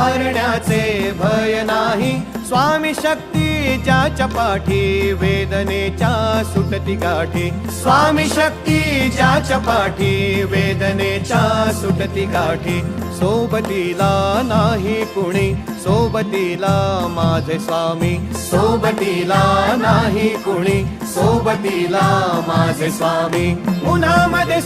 मारण्याचे भय नाही, स्वामी शक्ती ज्याच्या पाठी वेदनेच्या सुटती गाठी, स्वामी शक्ती ज्याच्या पाठी वेदनेच्या सुटती गाठी. सोबतीला नाही कुणी, सोबतीला माझे स्वामी, सोबतीला नाही कुणी, सोबतीला माझे स्वामी. उन्हामध्ये